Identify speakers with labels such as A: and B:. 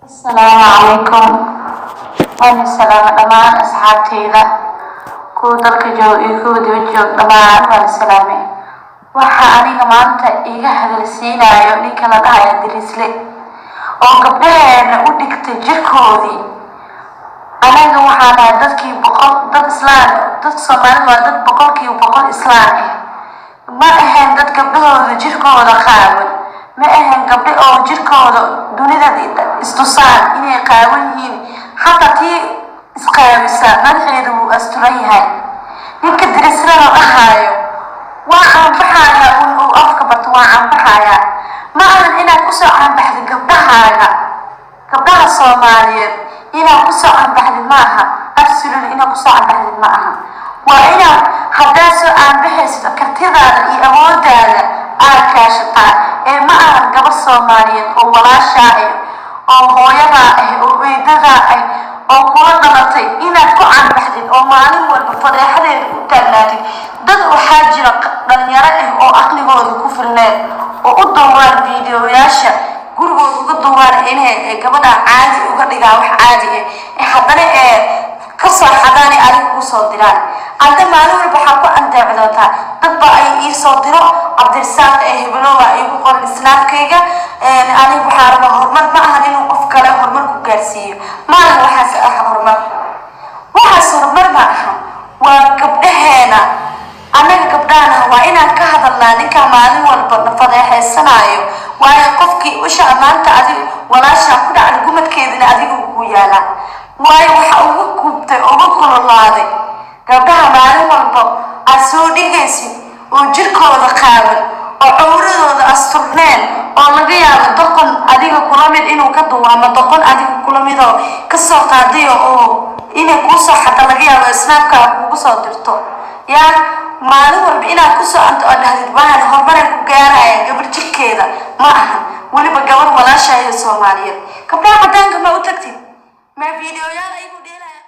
A: السلام عليكم. وأنا السلام دمان أصحابتي ذا كودرك جو يكود وجو دمان وأنا سلامي waxa aniga maanta iga hadalsiinayo ninka la dhahayo Dirisle oo gabdhaheena u dhigtay jirkoodii anaga waxaan nahay dadkii boqol dad islaan dad Soomaali waa dad boqolkiiba boqol islaan ma ahayn dad gabdhahooda jirkooda qaawan ma ahayn gabdho oo jirkooda dunida istusaan inay qaawan yihiin xataa tii isqaawisa madaxeedu wuu asturan yahay ninka Dirisle la dhahayo waxaan baxaya oo afka barto waxaan baxaya ma ahan inaad ku soo aanbaxdo gabdhaha Soomaaliyeed inaad ku soo aanbaxdo maaha absolutely inaad ku soo aanbaxdo maaha waa inaad hadaa soo aanbaxayso kartidaada iyo awoodaada aad kaashataa ma ahan gabar Soomaaliyeed oo walaasha oo hooyada oo eedada oo kula dhalatay inaad ku aanbaxdo oo maalin walba fadeexadeeda u taagnaatid dad waxaa jira dhalinyaro oo aqligooda ku filneen oo u duubaan fiidiyoyaasha gurigooda uga duubaan inay gabadha caadi uga dhigaan wax caadi haddana ka soo xadaan adiga ku soo diraan hadda maalin walba waxaa ku andaacdoontaa dadba ay ii soo diro Cabdirasaaq hebeloowa igu qoran islaamkayga aniga waxaa rabaa horumar ma ahan inuu qof kale horumar ku gaarsiiyo maaha waxaas horumar ma aha waa gabdhaheena anaga gabdhaana waa inaan ka hadalnaa ninka maalin walba fadeexeysanayo waayo qofkii usha maanta adiga walaasha ku dhacay gumadkeedina adiga ugu yaala waayo waxa ugu gubtay ugu kululaaday gabdhaha maalin walba aad soo dhigaysid oo jirkooda qaawan oo cawradooda asturneen oo laga yaabo doqon adiga kula mid inuu ka duwaamo doqon adiga kula mid oo ka soo qaadayo oo inay ku soo xata laga yaabo snaapka ugu soo dirto yaa maalin walba inaad ku soo anto dhahdid baan hormaran ku gaaraya gabar jirkeeda ma aha waliba gabar walaasha Soomaaliyeed gabdhaha cadaanka ma u tagtid ma fiidiyoyada igu dheelaya